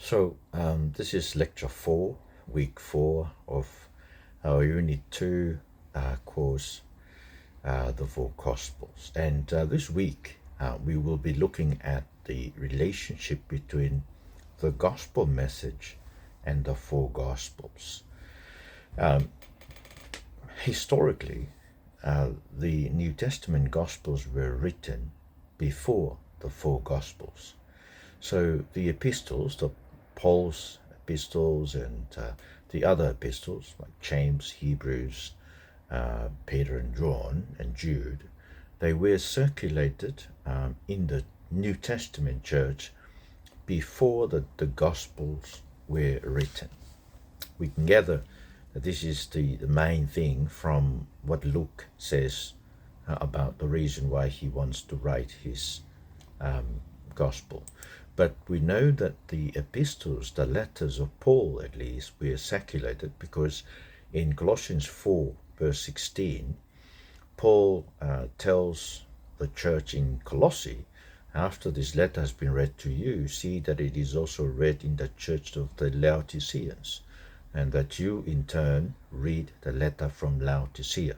This is lecture 4, week 4 of our Unit 2 course, the Four Gospels. And this week we will be looking at the relationship between the Gospel message and the Four Gospels. Historically, the New Testament Gospels were written before the Four Gospels. So the epistles, the Paul's epistles and the other epistles like James, Hebrews, Peter and John and Jude, they were circulated in the New Testament church before the Gospels were written. We can gather that this is the main thing from what Luke says about the reason why he wants to write his Gospel. But we know that the epistles, the letters of Paul at least, were circulated because in Colossians 4 verse 16, Paul tells the church in Colossae, after this letter has been read to you, see that it is also read in the church of the Laodiceans, and that you in turn read the letter from Laodicea.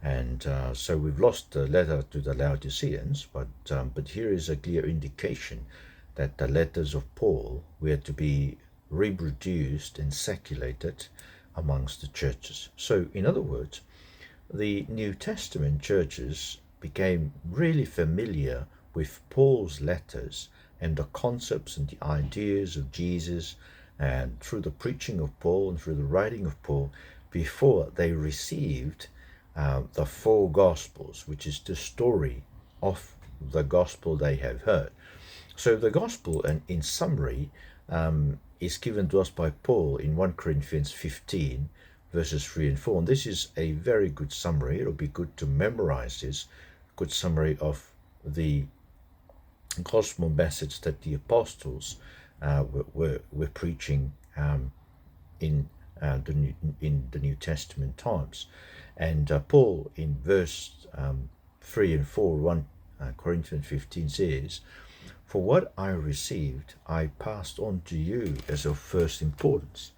And so we've lost the letter to the Laodiceans, but here is a clear indication that the letters of Paul were to be reproduced and circulated amongst the churches. So in other words, the New Testament churches became really familiar with Paul's letters and the concepts and the ideas of Jesus, and through the preaching of Paul and through the writing of Paul, before they received the Four Gospels, which is the story of the gospel they have heard. So the gospel, and in summary, is given to us by Paul in 1 Corinthians 15, verses 3 and 4. And this is a very good summary. It'll be good to memorize this, good summary of the gospel message that the apostles were preaching in the New Testament times. And Paul in verse 3 and 4, 1 Corinthians 15 says, "For what I received, I passed on to you as of first importance,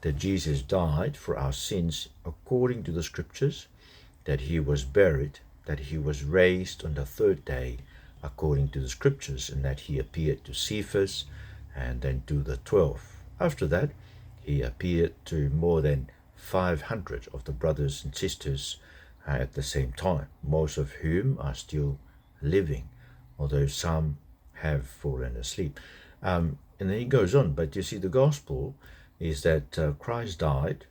that Jesus died for our sins according to the Scriptures, that he was buried, that he was raised on the third day according to the Scriptures, and that he appeared to Cephas and then to the 12. After that, he appeared to more than 500 of the brothers and sisters at the same time, most of whom are still living, although some have fallen asleep." And then he goes on, but you see, the gospel is that Christ died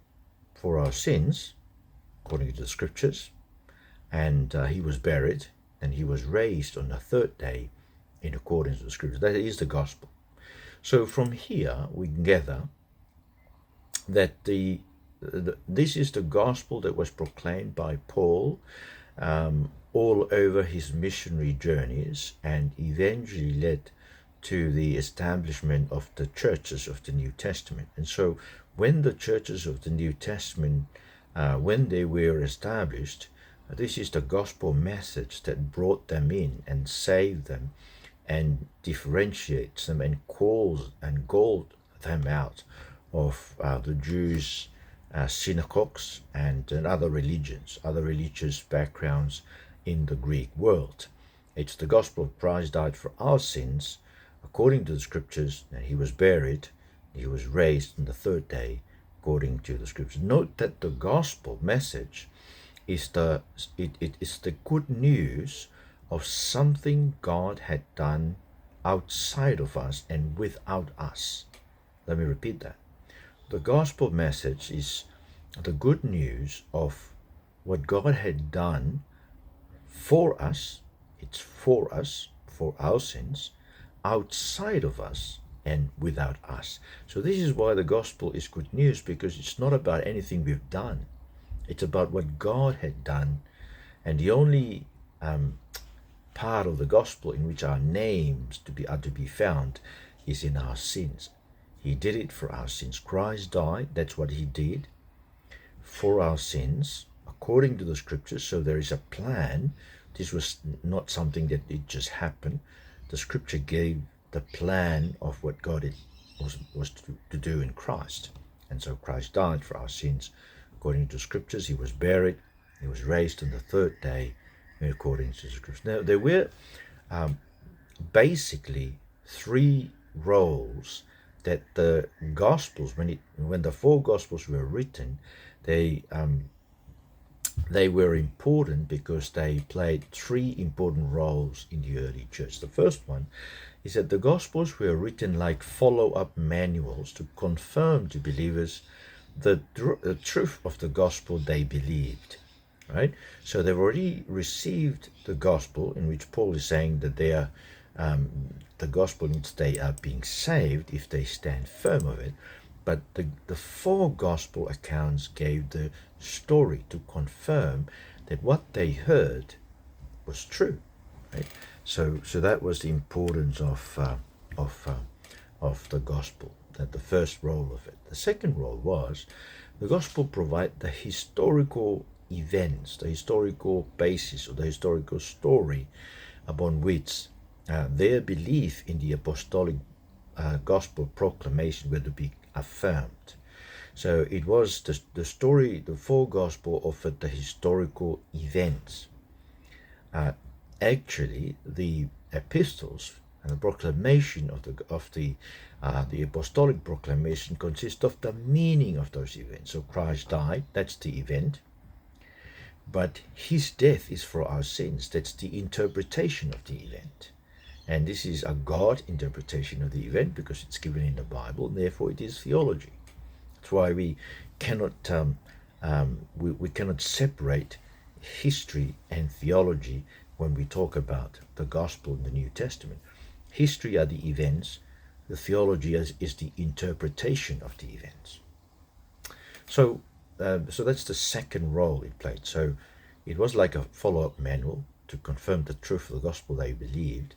for our sins, according to the Scriptures, and he was buried, and he was raised on the third day in accordance with the Scriptures. That is the gospel. So from here we gather that this is the gospel that was proclaimed by Paul all over his missionary journeys, and eventually led to the establishment of the churches of the New Testament. And so when the churches of the New Testament, when they were established, this is the gospel message that brought them in and saved them and differentiates them and calls and called them out of the Jews' synagogues and other religions, other religious backgrounds in the Greek world. It's the gospel of Christ died for our sins according to the Scriptures, and he was buried, he was raised on the third day according to the Scriptures. Note that the gospel message is the good news of something God had done outside of us and without us. Let me repeat that. The gospel message is the good news of what God had done for us. It's for us, for our sins, outside of us and without us. So this is why the gospel is good news, because it's not about anything we've done. It's about what God had done. And the only part of the gospel in which our names are to be found is in our sins. He did it for our sins. Christ died, that's what he did, for our sins, according to the Scriptures. So there is a plan. This was not something that it just happened. The Scripture gave the plan of what God was to do in Christ. And so Christ died for our sins according to scriptures. He was buried. He was raised on the third day according to the scriptures. Now, there were basically three roles that the Gospels, when the four Gospels were written, they were important because they played three important roles in the early church. The first one is that the Gospels were written like follow-up manuals to confirm to believers the truth of the gospel they believed. Right? So they've already received the gospel, in which Paul is saying that they are the gospel in which they are being saved if they stand firm of it. But the four gospel accounts gave the story to confirm that what they heard was true. Right? So that was the importance of the gospel. That the first role of it. The second role was the gospel provide the historical events, the historical basis, or the historical story upon which their belief in the apostolic gospel proclamation were to be affirmed. So it was the story, the four gospel offered the historical events. Actually, the epistles and the proclamation of the apostolic proclamation consists of the meaning of those events. So Christ died, that's the event. But his death is for our sins. That's the interpretation of the event. And this is a God interpretation of the event because it's given in the Bible, and therefore it is theology. That's why we cannot we cannot separate history and theology when we talk about the gospel in the New Testament. History are the events, the theology is the interpretation of the events. So that's the second role it played. So it was like a follow-up manual to confirm the truth of the gospel they believed.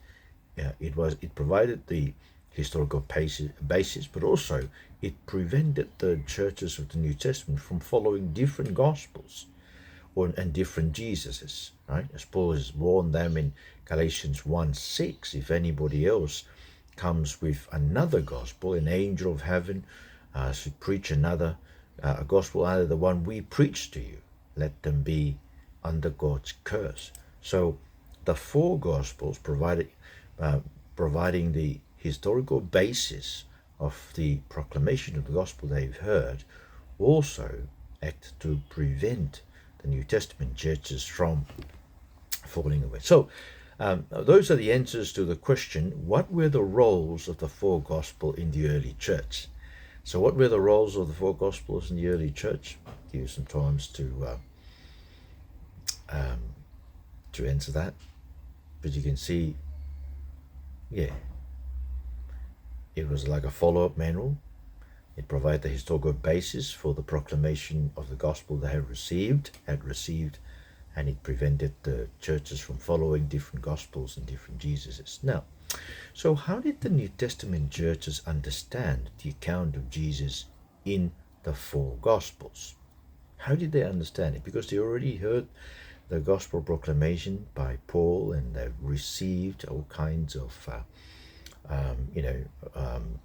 It provided the historical basis, but also it prevented the churches of the New Testament from following different gospels and different Jesuses, right? As Paul has warned them in Galatians 1:6, if anybody else comes with another gospel, an angel of heaven should preach another a gospel other than the one we preach to you, let them be under God's curse. So the four gospels providing the historical basis of the proclamation of the gospel they've heard also act to prevent the New Testament churches from falling away. So those are the answers to the question, what were the roles of the four gospel in the early church? So what were the roles of the four gospels in the early church? I'll give you some time to answer that. But you can see, yeah, it was like a follow-up manual. It provided the historical basis for the proclamation of the gospel they had received, and it prevented the churches from following different gospels and different Jesuses. Now, so how did the New Testament churches understand the account of Jesus in the four gospels? How did they understand it? Because they already heard the gospel proclamation by Paul, and they've received all kinds of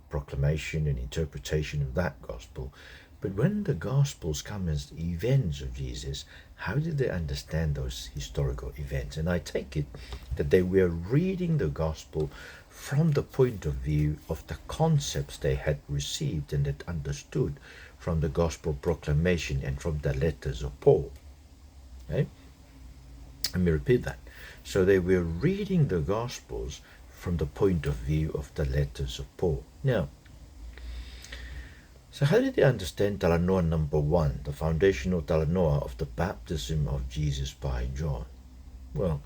proclamation and interpretation of that gospel. But when the gospels come as events of Jesus, how did they understand those historical events? And I take it that they were reading the gospel from the point of view of the concepts they had received and that understood from the gospel proclamation and from the letters of Paul. Okay? Let me repeat that. So they were reading the gospels from the point of view of the letters of Paul. Now, so how did they understand talanoa number 1, the foundational talanoa of the baptism of Jesus by John? Well,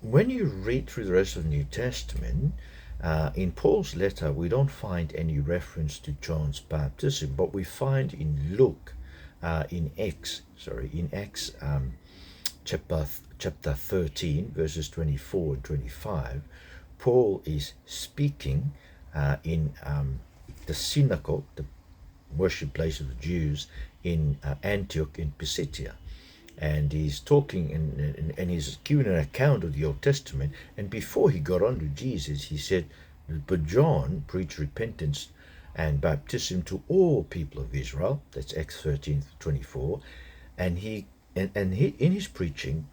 when you read through the rest of the New Testament, in Paul's letter, we don't find any reference to John's baptism, but we find in Luke, in Acts chapter 13, verses 24 and 25, Paul is speaking in the synagogue, the worship place of the Jews in Antioch in Pisidia. And he's talking and he's giving an account of the Old Testament. And before he got on to Jesus, he said, But John preached repentance and baptism to all people of Israel. That's Acts 13:24. And he in his preaching,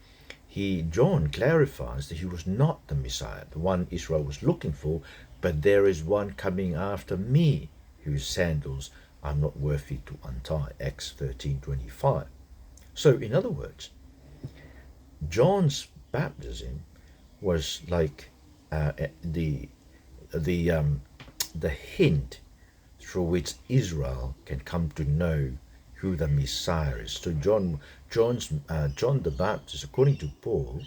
John clarifies that he was not the Messiah, the one Israel was looking for, but there is one coming after me, whose sandals I'm not worthy to untie. Acts 13:25. So in other words, John's baptism was like the the hint through which Israel can come to know who the Messiah is. So John the Baptist, according to Paul,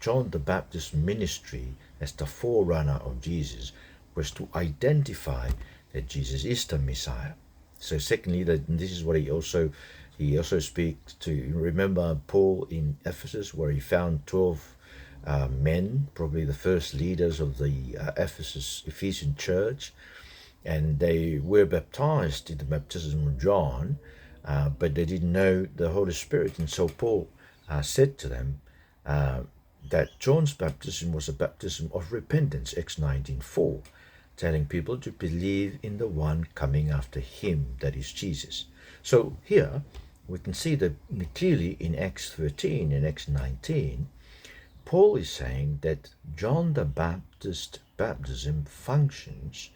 John the Baptist's ministry as the forerunner of Jesus was to identify that Jesus is the Messiah. So secondly, that this is what he also speaks to. Remember Paul in Ephesus, where he found 12 men, probably the first leaders of the Ephesian church, and they were baptized in the baptism of John, but they didn't know the Holy Spirit. And so Paul said to them that John's baptism was a baptism of repentance, Acts 19:4, telling people to believe in the one coming after him, that is Jesus. So here we can see that clearly in Acts 13 and Acts 19, Paul is saying that John the Baptist baptism functions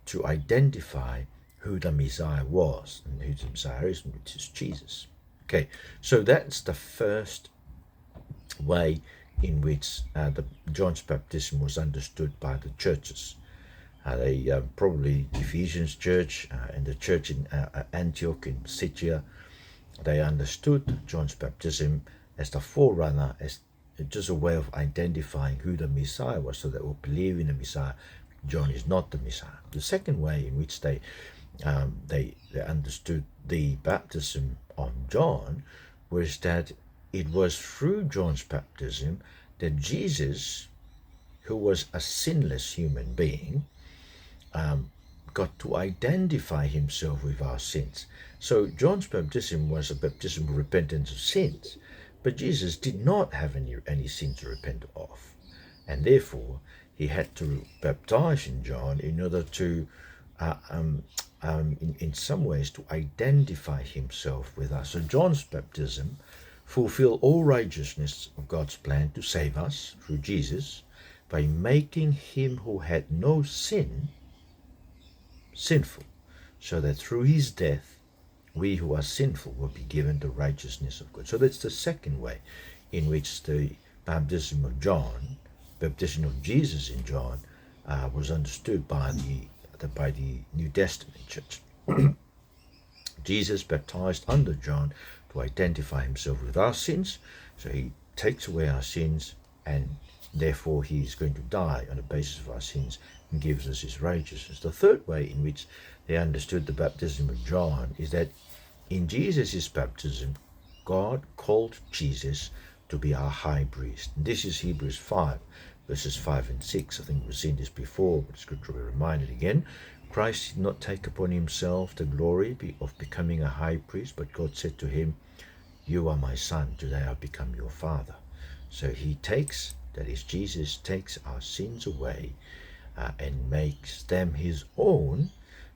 to identify who the Messiah was and who the Messiah is, which is Jesus. Okay, so that's the first way in which John's baptism was understood by the churches. Probably Ephesians church and the church in Antioch in Syria, they understood John's baptism as the forerunner, as just a way of identifying who the Messiah was, so they will believe in the Messiah. John is not the Messiah. The second way in which they understood the baptism of John was that it was through John's baptism that Jesus, who was a sinless human being, got to identify himself with our sins. So John's baptism was a baptism of repentance of sins, but Jesus did not have any sins to repent of, and therefore he had to baptize in John in order to in some ways to identify himself with us. So John's baptism fulfilled all righteousness of God's plan to save us through Jesus by making him who had no sin sinful, so that through his death we who are sinful will be given the righteousness of God. So that's the second way in which the baptism of Jesus in John was understood by the New Testament church. Jesus baptized under John to identify himself with our sins, so he takes away our sins, and therefore he is going to die on the basis of our sins and gives us his righteousness. The third way in which they understood the baptism of John is that in Jesus' baptism, God called Jesus to be our high priest. And this is Hebrews 5, verses 5 and 6. I think we've seen this before, but it's good to be reminded again. Christ did not take upon himself the glory of becoming a high priest, but God said to him, "You are my son, today I've become your father." So he takes, that is, Jesus takes our sins away and makes them his own,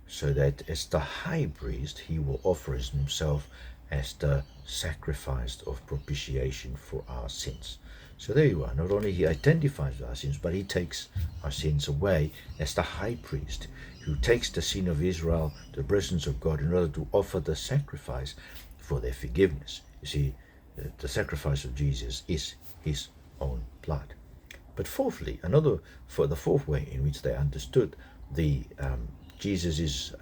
so that as the high priest, he will offer himself as the sacrifice of propitiation for our sins. So there you are. Not only he identifies our sins, but he takes our sins away as the high priest who takes the sin of Israel to the presence of God in order to offer the sacrifice for their forgiveness. You see, the sacrifice of Jesus is his own blood. But fourthly, the fourth way in which they understood the Jesus'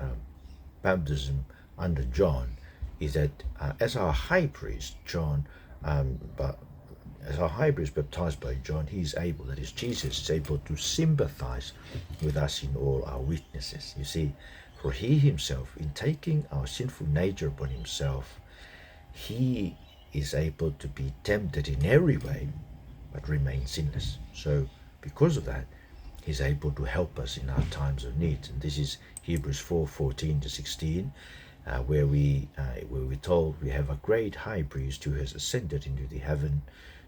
baptism under John is that as our high priest, as our high priest baptized by John, he is able, that is, Jesus is able to sympathize with us in all our weaknesses. You see, for he himself, in taking our sinful nature upon himself, he is able to be tempted in every way, but remain sinless. So because of that, he's able to help us in our times of need. And this is Hebrews 4:14-16, where we're told we have a great high priest who has ascended into the heaven,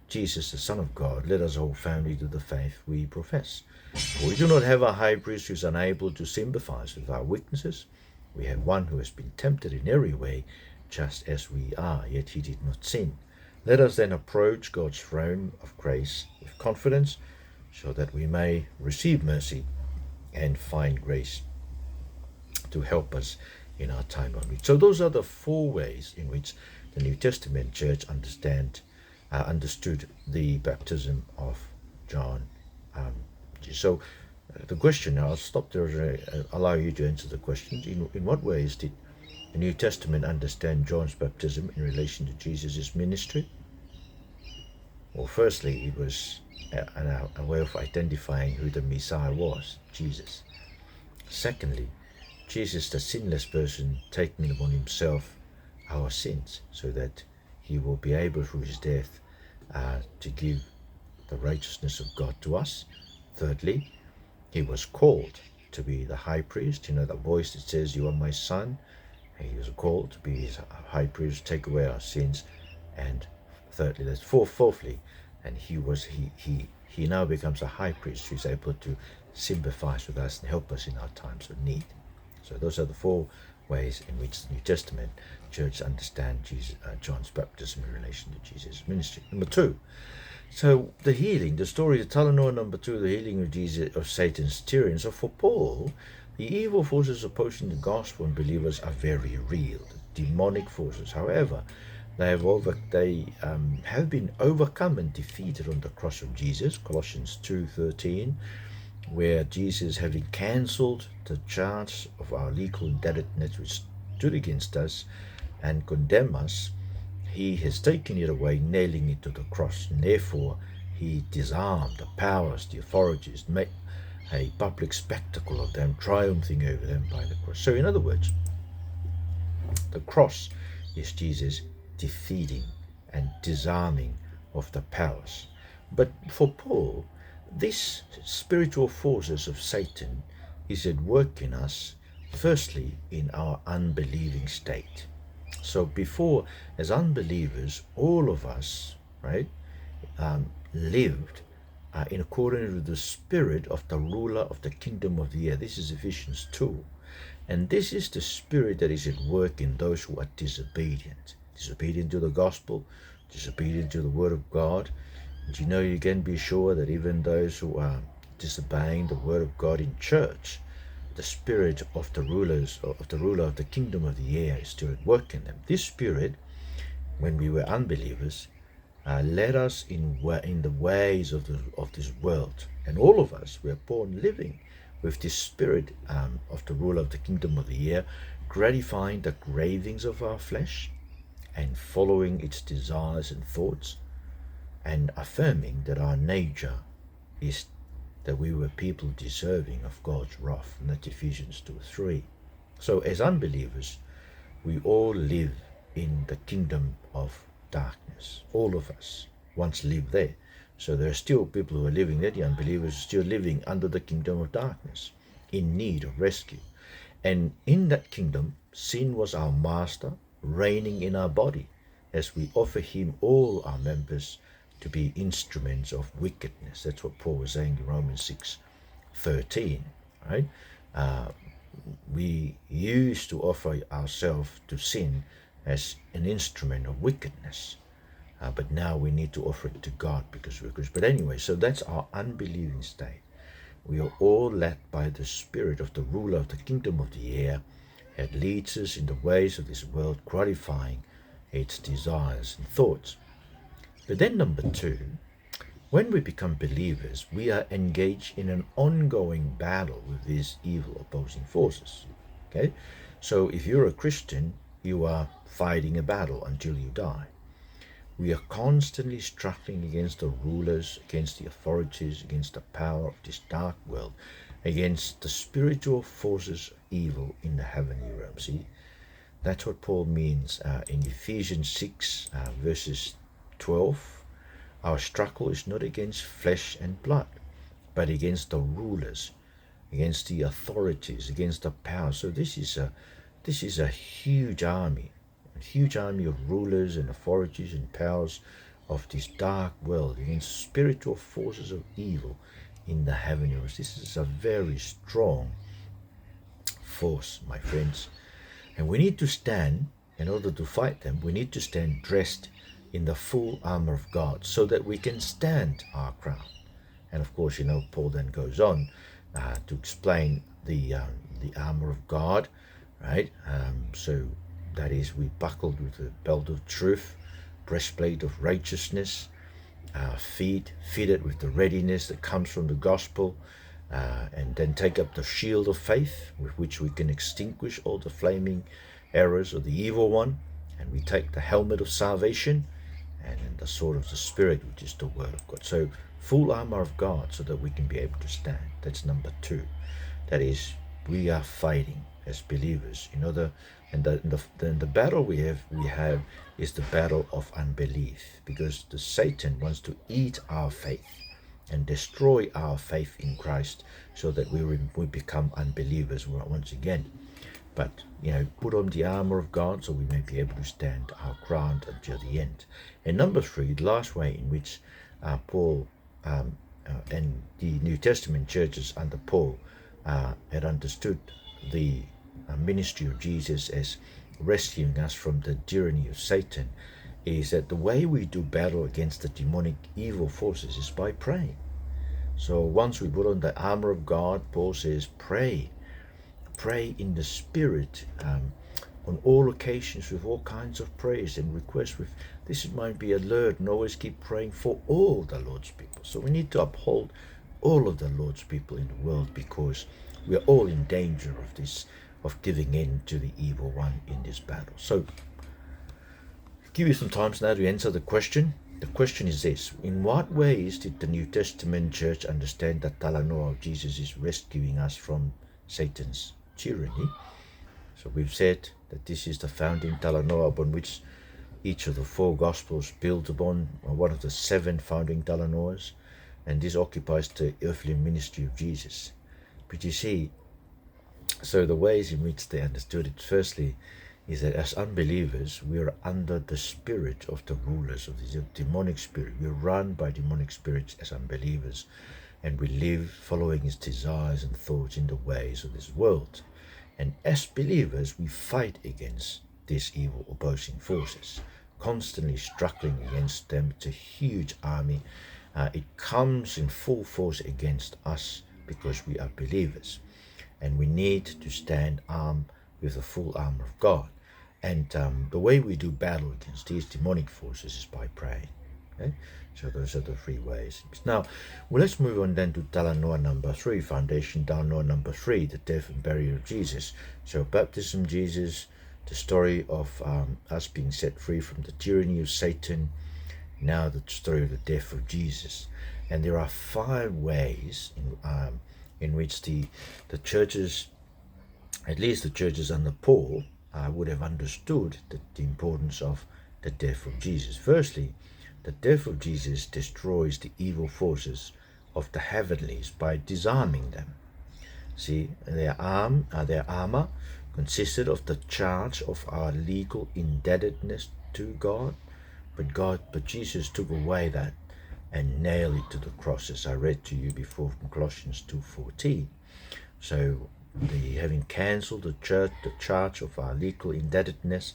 Jesus, the Son of God. Let us hold firmly to the faith we profess. For we do not have a high priest who is unable to sympathize with our weaknesses. We have one who has been tempted in every way, just as we are, yet he did not sin. Let us then approach God's throne of grace with confidence, so that we may receive mercy and find grace to help us in our time of need. So those are the four ways in which the New Testament church understood the baptism of John. So the question, I'll stop there, allow you to answer the question. In what ways did the New Testament understand John's baptism in relation to Jesus' ministry? Well, firstly, it was a way of identifying who the Messiah was, Jesus. Secondly, Jesus, the sinless person, taking upon himself our sins, so that he will be able through his death to give the righteousness of God to us. Thirdly, he was called to be the high priest. You know that voice that says, "You are my son." And he was called to be his high priest, take away our sins. And thirdly, that's fourthly, and he now becomes a high priest who is able to sympathize with us and help us in our times of need. So those are the four ways in which the New Testament church understand John's baptism in relation to Jesus' ministry. Number two, so the healing, the story, the Talanoa number two, the healing of Satan's tyranny. So for Paul, the evil forces opposing the gospel and believers are very real, the demonic forces. However, they have been overcome and defeated on the cross of Jesus, Colossians 2:13, where Jesus, having cancelled the charge of our legal indebtedness which stood against us and condemned us, he has taken it away, nailing it to the cross. And therefore, he disarmed the powers, the authorities, made a public spectacle of them, triumphing over them by the cross. So in other words, the cross is Jesus defeating and disarming of the powers. But for Paul, these spiritual forces of Satan is at work in us, firstly, in our unbelieving state. So before, as unbelievers, all of us, right, lived in accordance with the spirit of the ruler of the kingdom of the air. This is Ephesians 2. And this is the spirit that is at work in those who are disobedient to the gospel, disobedient to the word of God. And you can be sure that even those who are disobeying the word of God in church, the spirit of the ruler of the kingdom of the air is still at work in them. This spirit, when we were unbelievers, led us in the ways of this world, and all of us were born living with this spirit of the ruler of the kingdom of the air, gratifying the cravings of our flesh and following its desires and thoughts, and affirming that our nature is that we were people deserving of God's wrath, and that's Ephesians 2:3. So as unbelievers, we all live in the kingdom of darkness. All of us once lived there. So there are still people who are living there, the unbelievers are still living under the kingdom of darkness, in need of rescue. And in that kingdom, sin was our master, reigning in our body, as we offer him all our members to be instruments of wickedness. That's what Paul was saying in Romans 6:13, right? We used to offer ourselves to sin as an instrument of wickedness, but now we need to offer it to God because we're Christians. But anyway, so that's our unbelieving state. We are all led by the spirit of the ruler of the kingdom of the air that leads us in the ways of this world, gratifying its desires and thoughts. But then number two, when we become believers, we are engaged in an ongoing battle with these evil opposing forces. Okay? So if you're a Christian, you are fighting a battle until you die. We are constantly struggling against the rulers, against the authorities, against the power of this dark world, against the spiritual forces of evil in the heavenly realm. See, that's what Paul means in Ephesians 6 verses 12. Our struggle is not against flesh and blood, but against the rulers, against the authorities, against the power. So this is a huge army of rulers and authorities and powers of this dark world, against spiritual forces of evil in the heavenly realms. This is a very strong force, my friends. And we need to stand, in order to fight them, we need to stand dressed in the full armor of God so that we can stand our ground. And of course, Paul then goes on to explain the armor of God, right? So that is, we buckled with the belt of truth, breastplate of righteousness, our feet fitted with the readiness that comes from the gospel, and then take up the shield of faith with which we can extinguish all the flaming arrows of the evil one. And we take the helmet of salvation and then the sword of the Spirit, which is the word of God. So full armor of God so that we can be able to stand. That's number two. That is, we are fighting as believers. The battle we have is the battle of unbelief, because the Satan wants to eat our faith and destroy our faith in Christ so that we become unbelievers once again. But put on the armor of God so we may be able to stand our ground until the end. And number three, the last way in which Paul and the New Testament churches under Paul had understood the ministry of Jesus as rescuing us from the tyranny of Satan is that the way we do battle against the demonic evil forces is by praying. So once we put on the armor of God, Paul says, pray in the Spirit on all occasions with all kinds of praise and requests. This might be alert and always keep praying for all the Lord's people. So we need to uphold all of the Lord's people in the world, because we are all in danger of giving in to the evil one in this battle. So I'll give you some time now to answer the question. The question is this: in what ways did the New Testament church understand that Talanoa of Jesus is rescuing us from Satan's tyranny? So we've said that this is the founding Talanoa upon which each of the four Gospels builds upon, one of the seven founding Talanoas, and this occupies the earthly ministry of Jesus. But you see, so the ways in which they understood it, firstly, is that as unbelievers, we are under the spirit of the rulers of the demonic spirit. We are run by demonic spirits as unbelievers, and we live following his desires and thoughts in the ways of this world. And as believers, we fight against these evil opposing forces, constantly struggling against them. It's a huge army. It comes in full force against us because we are believers. And we need to stand armed with the full armor of God. And the way we do battle against these demonic forces is by praying. Okay? So those are the three ways. Now, let's move on then to Talanoa number 3, foundation Talanoa number 3, the death and burial of Jesus. So baptism, Jesus, the story of us being set free from the tyranny of Satan, now the story of the death of Jesus. And there are 5 ways in which the churches, at least the churches under Paul, would have understood the importance of the death of Jesus. Firstly, the death of Jesus destroys the evil forces of the heavenlies by disarming them. See, their armor consisted of the charge of our legal indebtedness to God, but Jesus took away that and nailed it to the cross, as I read to you before from Colossians 2:14. So, having cancelled the charge of our legal indebtedness,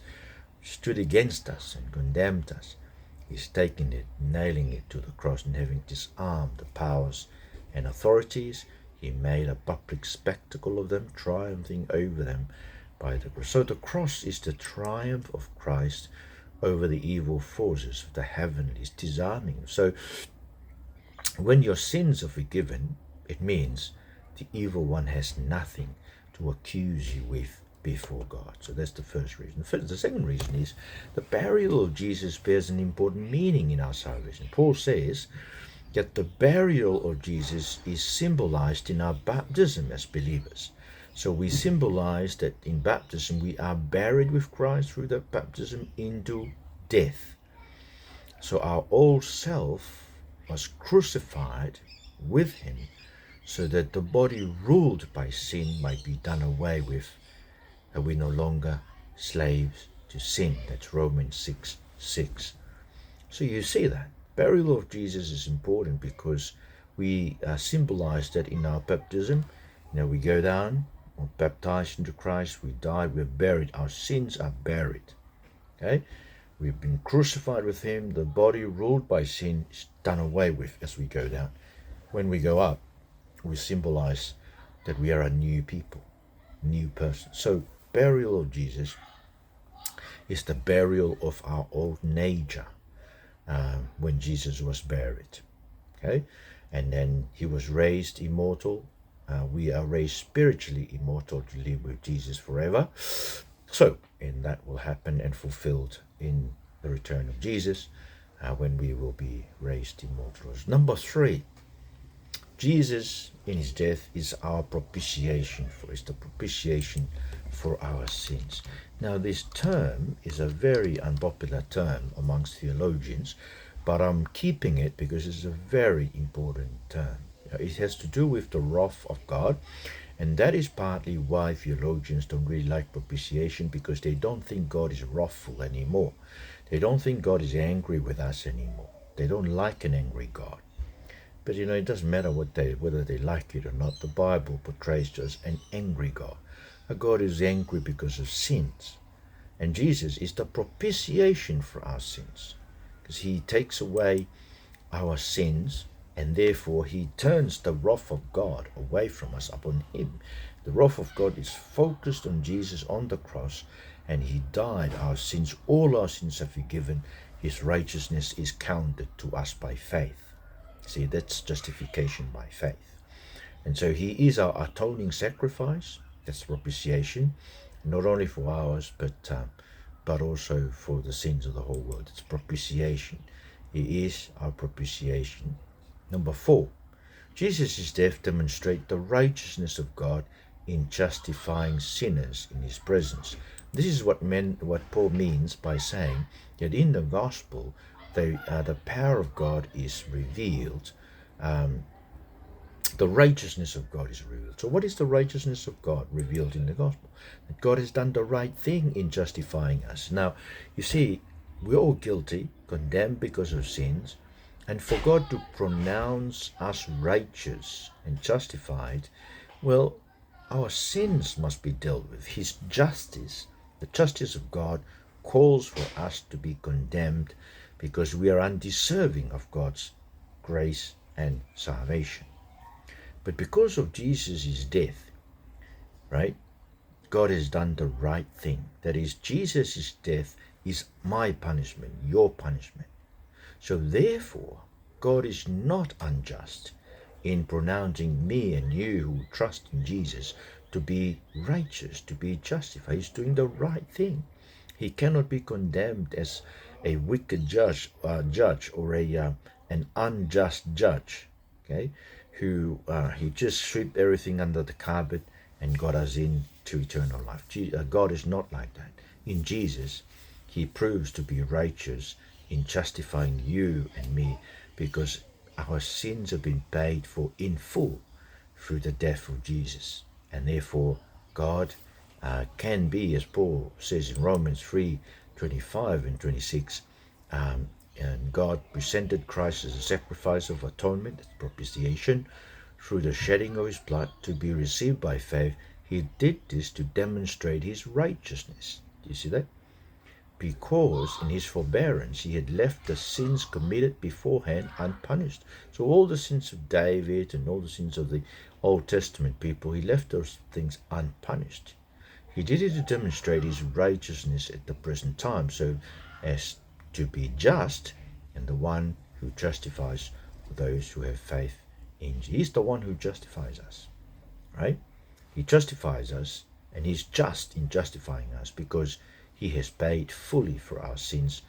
stood against us and condemned us, he's taking it, nailing it to the cross, and having disarmed the powers and authorities, he made a public spectacle of them, triumphing over them by the cross. So the cross is the triumph of Christ over the evil forces of the heavenlies, disarming them. So when your sins are forgiven, it means the evil one has nothing to accuse you with before God. So that's the first reason. The second reason is the burial of Jesus bears an important meaning in our salvation. Paul says that the burial of Jesus is symbolized in our baptism as believers. So we symbolize that in baptism we are buried with Christ through that baptism into death. So our old self was crucified with him so that the body ruled by sin might be done away with, that we're no longer slaves to sin. That's Romans 6:6. So you see that burial of Jesus is important because we symbolize that in our baptism. We go down, we're baptized into Christ, we die, we're buried, our sins are buried. Okay? We've been crucified with him, the body ruled by sin is done away with as we go down. When we go up, we symbolize that we are a new people, new person. So burial of Jesus is the burial of our old nature when Jesus was buried. Okay? And then he was raised immortal. We are raised spiritually immortal to live with Jesus forever. So, and that will happen and fulfilled in the return of Jesus when we will be raised immortals. Number 3, Jesus in his death is our propitiation is the propitiation for our sins. Now this term is a very unpopular term amongst theologians, but I'm keeping it because it's a very important term. It has to do with the wrath of God, and that is partly why theologians don't really like propitiation, because they don't think God is wrathful anymore. They don't think God is angry with us anymore. They don't like an angry God. But it doesn't matter whether they like it or not. The Bible portrays us an angry God, a God who's angry because of sins. And Jesus is the propitiation for our sins, because he takes away our sins, and therefore he turns the wrath of God away from us upon him. The wrath of God is focused on Jesus on the cross, and he died our sins. All our sins are forgiven. His righteousness is counted to us by faith. See, that's justification by faith. And so he is our atoning sacrifice. That's propitiation, not only for ours, but also for the sins of the whole world. It's propitiation. He is our propitiation. Number 4, Jesus' death demonstrates the righteousness of God in justifying sinners in his presence. This is what Paul means by saying that in the gospel, the power of God is revealed. The righteousness of God is revealed. So what is the righteousness of God revealed in the gospel? That God has done the right thing in justifying us. Now, you see, we're all guilty, condemned because of sins, and for God to pronounce us righteous and justified, well, our sins must be dealt with. His justice, the justice of God, calls for us to be condemned because we are undeserving of God's grace and salvation. But because of Jesus' death, right, God has done the right thing. That is, Jesus' death is my punishment, your punishment. So therefore, God is not unjust in pronouncing me and you who trust in Jesus to be righteous, to be justified. He's doing the right thing. He cannot be condemned as a wicked judge or an unjust judge, okay, who he just swept everything under the carpet and got us into eternal life. God is not like that. In Jesus, he proves to be righteous in justifying you and me, because our sins have been paid for in full through the death of Jesus. And therefore, God can be, as Paul says in Romans 3:25 and 26, and God presented Christ as a sacrifice of atonement, that's propitiation, through the shedding of his blood to be received by faith. He did this to demonstrate his righteousness. Do you see that? Because in his forbearance he had left the sins committed beforehand unpunished. So all the sins of David and all the sins of the Old Testament people, he left those things unpunished. He did it to demonstrate his righteousness at the present time, so as to be just and the one who justifies those who have faith in Jesus. He's the one who justifies us, right? He justifies us, and he's just in justifying us because he has paid fully for our sins.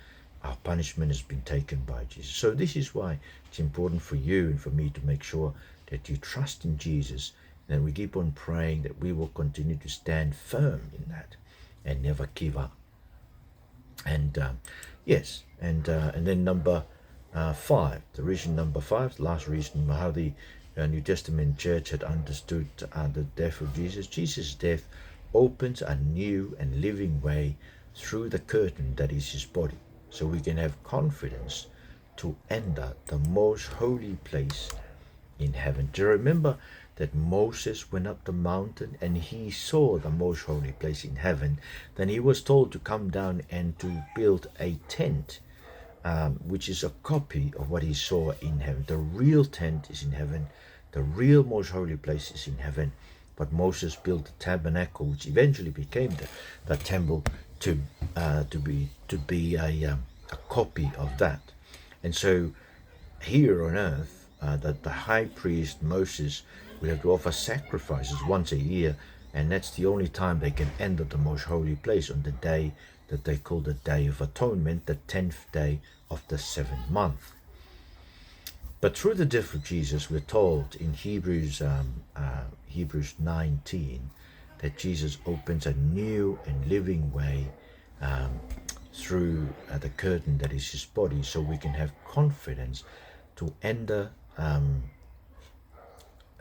Our punishment has been taken by Jesus. So this is why it's important for you and for me to make sure that you trust in Jesus, and we keep on praying that we will continue to stand firm in that and never give up. And and then number 5, the reason number 5, the last reason how the New Testament church had understood the death of Jesus. Jesus' death opens a new and living way through the curtain that is his body, so we can have confidence to enter the most holy place in heaven. Do you remember that Moses went up the mountain and he saw the most holy place in heaven? Then he was told to come down and to build a tent, which is a copy of what he saw in heaven. The real tent is in heaven. The real most holy place is in heaven. But Moses built the tabernacle, which eventually became the temple, to be a copy of that. And so here on earth, that the high priest Moses will have to offer sacrifices once a year, and that's the only time they can enter the most holy place, on the day that they call the Day of Atonement, the 10th day of the 7th month. But through the death of Jesus, we're told in Hebrews 19 that Jesus opens a new and living way through the curtain that is his body, so we can have confidence to enter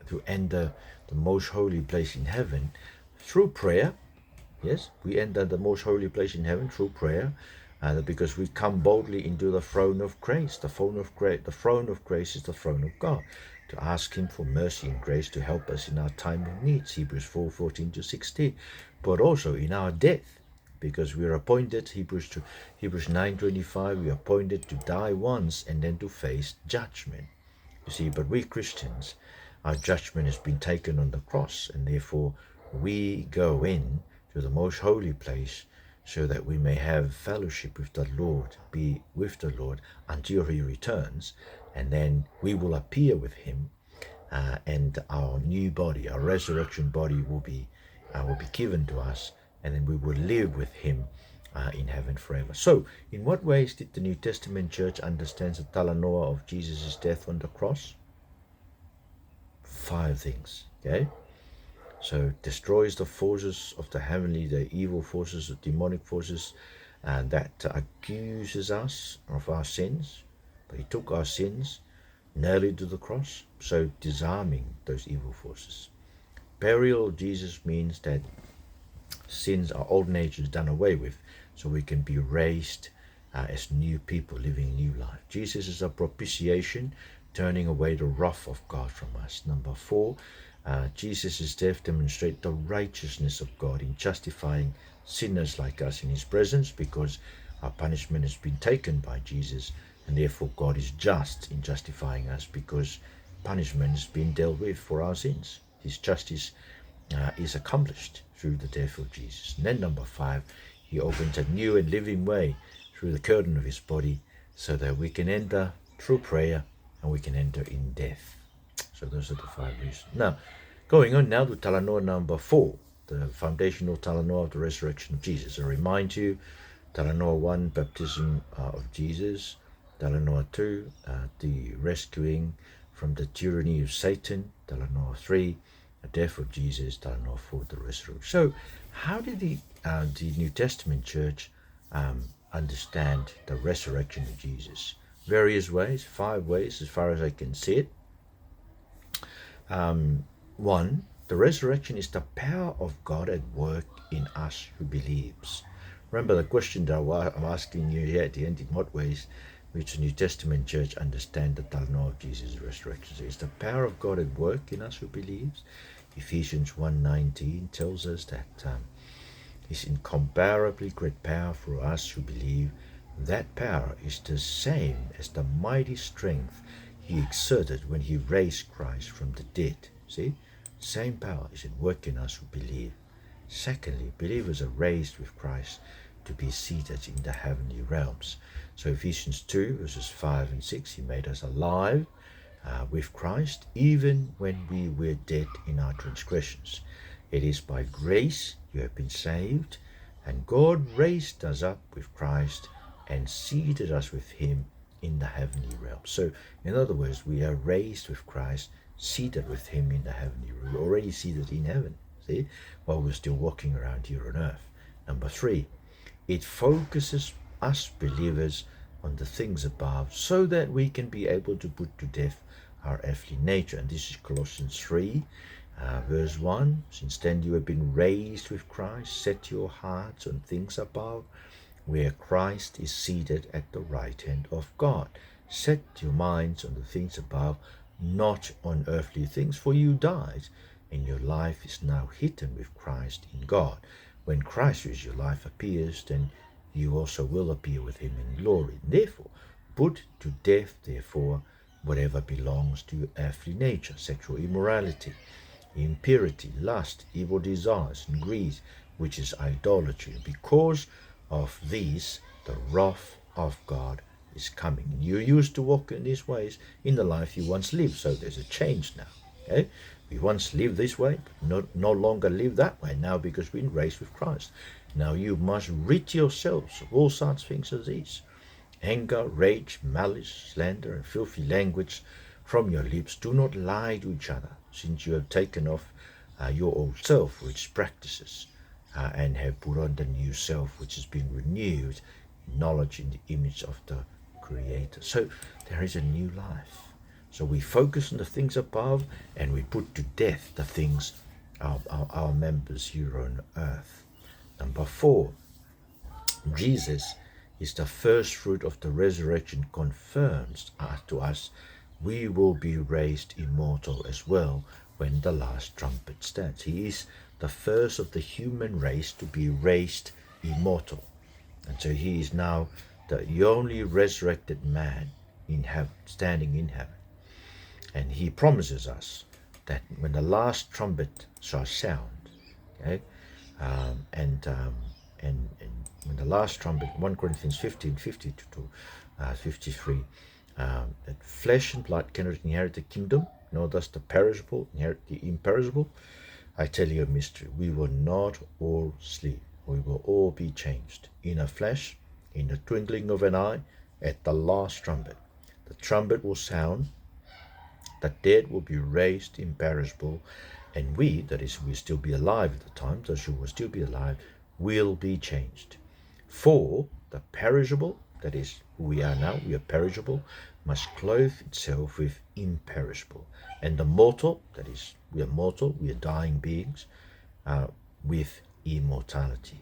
the most holy place in heaven through prayer. Yes, we enter the most holy place in heaven through prayer, because we come boldly into the throne of grace. The throne of grace is the throne of God, to ask him for mercy and grace to help us in our time of needs, Hebrews 4:14-16, but also in our death, because we are appointed, Hebrews 9:25, we are appointed to die once and then to face judgment. You see, but we Christians, our judgment has been taken on the cross, and therefore we go in to the most holy place so that we may have fellowship with the Lord, be with the Lord until he returns, and then we will appear with him, and our new body, our resurrection body, will be given to us, and then we will live with him in heaven forever. So, in what ways did the New Testament church understand the talanoa of Jesus' death on the cross? 5 things, okay? So, destroys the forces of the heavenly, the evil forces, the demonic forces, and that accuses us of our sins. But he took our sins, nailed it to the cross, so disarming those evil forces. Burial of Jesus means that sins, our old nature, is done away with, so we can be raised as new people living new life. Jesus is a propitiation, turning away the wrath of God from us. Number 4, Jesus' death demonstrates the righteousness of God in justifying sinners like us in his presence, because our punishment has been taken by Jesus, and therefore God is just in justifying us, because punishment has been dealt with for our sins. His justice is accomplished through the death of Jesus. And then number 5, he opens a new and living way through the curtain of his body, so that we can enter through prayer, and we can enter in death. So those are the 5 reasons. Now, going on now to talanoa number 4, the foundational talanoa of the resurrection of Jesus. I remind you, talanoa 1, baptism of Jesus. Talanoa 2, the rescuing from the tyranny of Satan. Talanoa 3, the death of Jesus. Talanoa 4, the resurrection. So, how did the New Testament church understand the resurrection of Jesus? Various ways, 5 ways as far as I can see it. 1, the resurrection is the power of God at work in us who believes. Remember the question that I'm asking you here at the end: in what ways which the New Testament church understand the talanoa of Jesus' resurrection? So it's the power of God at work in us who believes. Ephesians 1:19 tells us that his incomparably great power for us who believe. That power is the same as the mighty strength he exerted when he raised Christ from the dead. See? Same power is at work in us who believe. Secondly, believers are raised with Christ to be seated in the heavenly realms. So Ephesians 2 verses 5 and 6, he made us alive with Christ even when we were dead in our transgressions. It is by grace you have been saved, and God raised us up with Christ and seated us with him in the heavenly realm. So, in other words, we are raised with Christ, seated with him in the heavenly realm. We're already seated in heaven, see, while we're still walking around here on earth. Number 3, it focuses us believers on the things above, so that we can be able to put to death our earthly nature. And this is Colossians 3, verse 1. Since then you have been raised with Christ, set your hearts on things above, where Christ is seated at the right hand of God. Set your minds on the things above, not on earthly things, for you died, and your life is now hidden with Christ in God. When Christ, who is your life, appears, then you also will appear with him in glory. Therefore, put to death, therefore, whatever belongs to your earthly nature: sexual immorality, impurity, lust, evil desires, and greed, which is idolatry. Because of these, the wrath of God is coming. You used to walk in these ways in the life you once lived, so there's a change now. Okay? We once lived this way, but no longer live that way now, because we've been raised with Christ. Now you must rid yourselves of all such things as these: anger, rage, malice, slander, and filthy language from your lips. Do not lie to each other, since you have taken off your old self, which practices, and have put on the new self, which has been renewed in knowledge in the image of the Creator. So there is a new life. So we focus on the things above, and we put to death the things of our members here on earth. Number 4, Jesus is the first fruit of the resurrection, confirms to us we will be raised immortal as well when the last trumpet stands. He is the first of the human race to be raised immortal. And so he is now the only resurrected man in heaven, standing in heaven. And he promises us that when the last trumpet shall sound, okay, and when the last trumpet, 1 Corinthians 15:50 to 53, that flesh and blood cannot inherit the kingdom, nor does the perishable inherit the imperishable. I tell you a mystery: we will not all sleep, we will all be changed in a flash, in the twinkling of an eye, at the last trumpet. The trumpet will sound, the dead will be raised imperishable, and we, that is, we still be alive at the time, those who will still be alive, will be changed. For the perishable, that is who we are now, we are perishable, must clothe itself with imperishable. And the mortal, that is, we are mortal, we are dying beings, with immortality.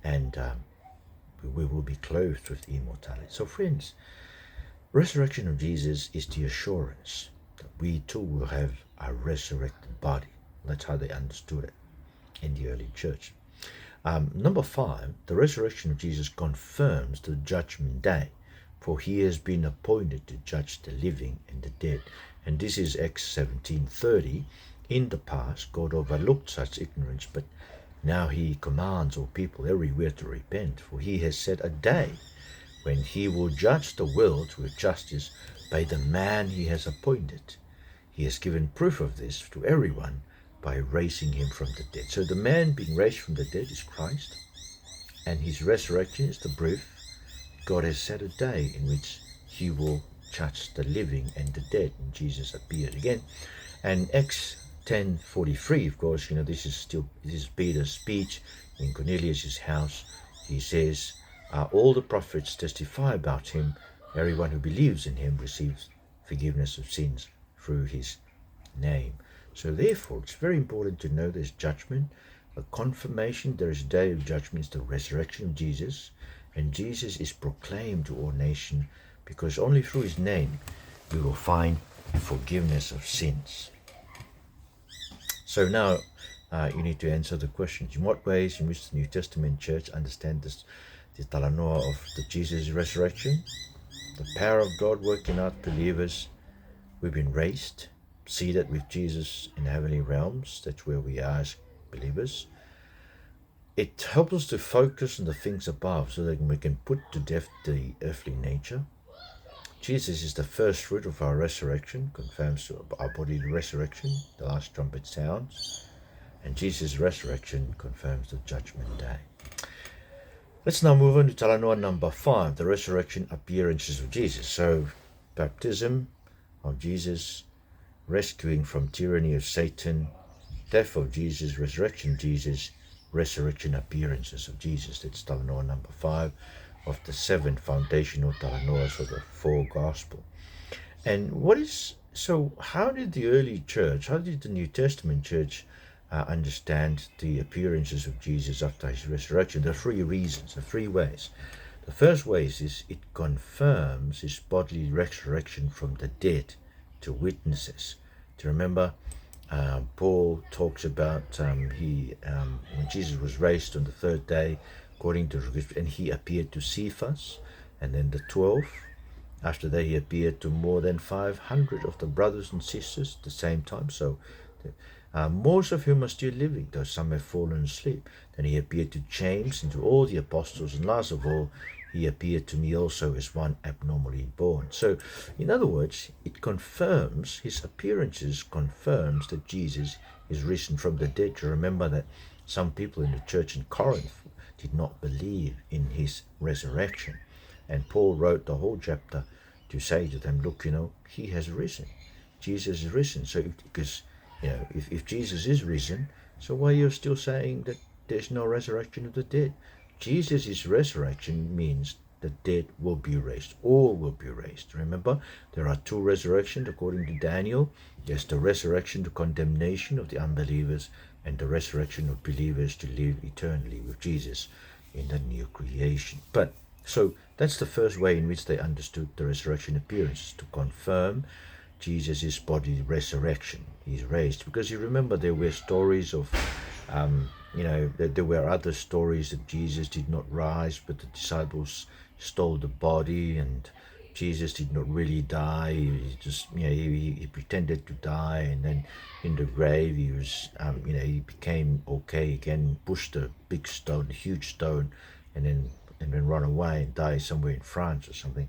And we will be clothed with immortality. So friends, resurrection of Jesus is the assurance that we too will have a resurrected body. That's how they understood it in the early church. Number 5, the resurrection of Jesus confirms the judgment day, for he has been appointed to judge the living and the dead. And this is Acts 17:30. In the past, God overlooked such ignorance, but now he commands all people everywhere to repent, for he has set a day when he will judge the world with justice by the man he has appointed. He has given proof of this to everyone by raising him from the dead. So the man being raised from the dead is Christ, and his resurrection is the proof God has set a day in which he will judge the living and the dead, and Jesus appeared again. And Acts 10:43, of course, this is Peter's speech in Cornelius' house. He says, all the prophets testify about him. Everyone who believes in him receives forgiveness of sins through his name. So therefore, it's very important to know there's judgment, a confirmation. There is a day of judgment, it's the resurrection of Jesus. And Jesus is proclaimed to all nations, because only through his name we will find forgiveness of sins. So now you need to answer the questions. In what ways in which the New Testament church understands the talanoa of the Jesus resurrection? The power of God working out believers. We've been raised, seated with Jesus in heavenly realms. That's where we are as believers. It helps us to focus on the things above so that we can put to death the earthly nature. Jesus is the first fruit of our resurrection, confirms our bodily resurrection. The last trumpet sounds. And Jesus' resurrection confirms the judgment day. Let's now move on to talanoa number 5, the resurrection appearances of Jesus. So, baptism of Jesus, rescuing from tyranny of Satan, death of Jesus, resurrection of Jesus, resurrection appearances of Jesus. That's talanoa number 5 of the 7 foundational talanoas of the 4 gospel. And how did the early church, how did the New Testament church understand the appearances of Jesus after his resurrection? There are 3 reasons, there are 3 ways. The first way is it confirms his bodily resurrection from the dead to witnesses. Do you remember Paul talks about when Jesus was raised on the third day, according to Scripture, and he appeared to Cephas, and then the 12. After that, he appeared to more than 500 of the brothers and sisters at the same time. So, most of whom are still living, though some have fallen asleep. Then he appeared to James and to all the apostles, and last of all, he appeared to me also as one abnormally born. So, in other words, it confirms, his appearances confirms that Jesus is risen from the dead. You remember that some people in the church in Corinth did not believe in his resurrection. And Paul wrote the whole chapter to say to them, look, he has risen. Jesus is risen. So because, if Jesus is risen, so why are you still saying that there's no resurrection of the dead? Jesus' resurrection means the dead will be raised. All will be raised. Remember, there are two resurrections according to Daniel. There's the resurrection to condemnation of the unbelievers, and the resurrection of believers to live eternally with Jesus in the new creation. So that's the first way in which they understood the resurrection appearances, to confirm Jesus' body resurrection. He's raised. Because you remember there were stories of, there were other stories that Jesus did not rise, but the disciples stole the body, and Jesus did not really die. He just, he pretended to die, and then in the grave he was, he became okay again, pushed a big stone, a huge stone, and then run away and die somewhere in France or something.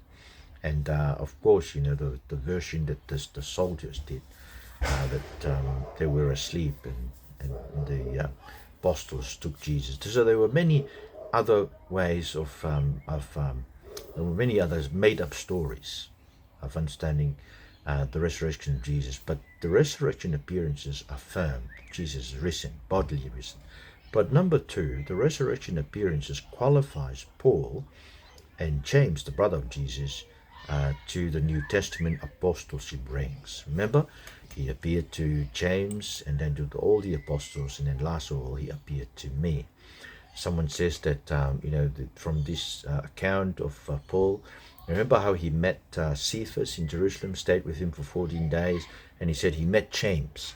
And of course, the version that the soldiers did, that they were asleep and the apostles took Jesus. So there were many other ways there were many others made-up stories of understanding the resurrection of Jesus. But the resurrection appearances affirm Jesus is risen, bodily risen. But number two, the resurrection appearances qualifies Paul and James, the brother of Jesus, to the New Testament apostleship ranks. Remember, he appeared to James and then to all the apostles, and then last of all, he appeared to me. Someone says that, from this account of Paul, remember how he met Cephas in Jerusalem, stayed with him for 14 days, and he said he met James.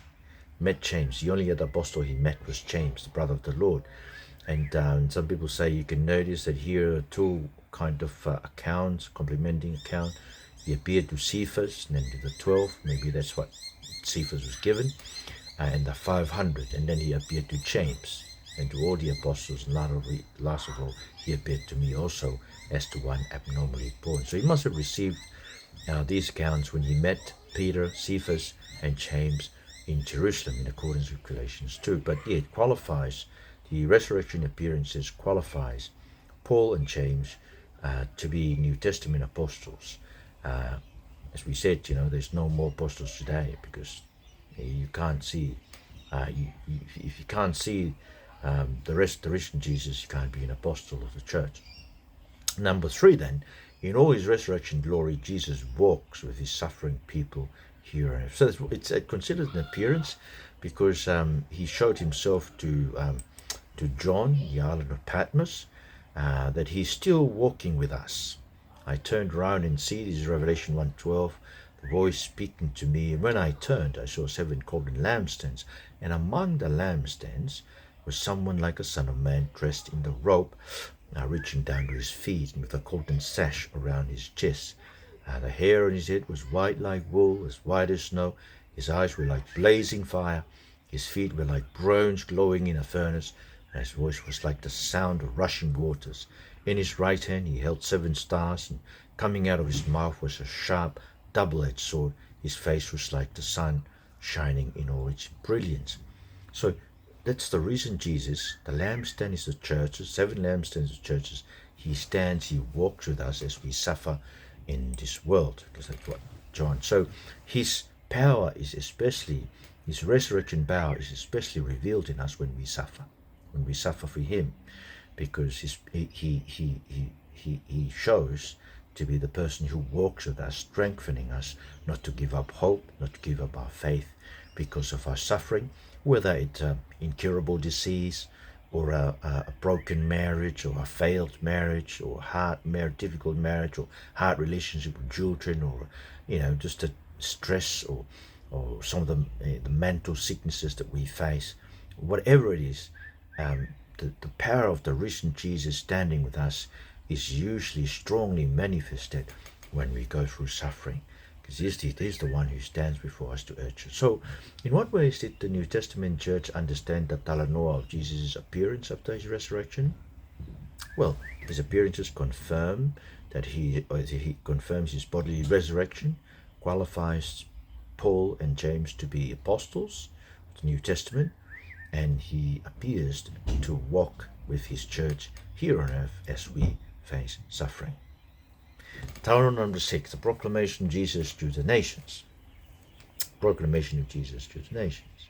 The only other apostle he met was James, the brother of the Lord. And some people say you can notice that here are two kind of accounts, complementing account. He appeared to Cephas and then to the 12, maybe that's what Cephas was given, and the 500, and then he appeared to James and to all the apostles, and last of all, he appeared to me also as to one abnormally born. So he must have received these accounts when he met Peter, Cephas, and James in Jerusalem in accordance with Galatians 2. But it qualifies, the resurrection appearances qualifies Paul and James to be New Testament apostles. As we said, there's no more apostles today because you can't see, if you can't see the resurrection of Jesus, you can't be an apostle of the church. Number three then, in all his resurrection glory, Jesus walks with his suffering people here. So it's considered an appearance because he showed himself to John, the island of Patmos, that he's still walking with us. I turned around and see, this is Revelation 1:12, the voice speaking to me. And when I turned, I saw 7 golden lampstands, and among the lampstands was someone like a son of man dressed in the robe, reaching down to his feet, and with a golden sash around his chest. The hair on his head was white like wool, as white as snow. His eyes were like blazing fire. His feet were like bronze glowing in a furnace, and his voice was like the sound of rushing waters. In his right hand he held 7 stars, and coming out of his mouth was a sharp, double-edged sword. His face was like the sun, shining in all its brilliance. So that's the reason Jesus, the lampstand is the churches, 7 lampstands of churches. He stands, he walks with us as we suffer in this world, because that's what John. So his power is especially, his resurrection power is especially revealed in us when we suffer for him, because he shows to be the person who walks with us, strengthening us not to give up hope, not to give up our faith because of our suffering, whether it's incurable disease, or a broken marriage, or a failed marriage, or difficult marriage, or hard relationship with children, or just a stress or some of the mental sicknesses that we face, whatever it is, the power of the risen Jesus standing with us is usually strongly manifested when we go through suffering, because he's the one who stands before us to urge us. So, in what ways did the New Testament church understand the talanoa of Jesus' appearance after his resurrection? Well, his appearances confirm that he confirms his bodily resurrection, qualifies Paul and James to be apostles of the New Testament, and he appears to walk with his church here on earth as we face suffering. Tower number 6, the proclamation of Jesus to the nations. Proclamation of Jesus to the nations.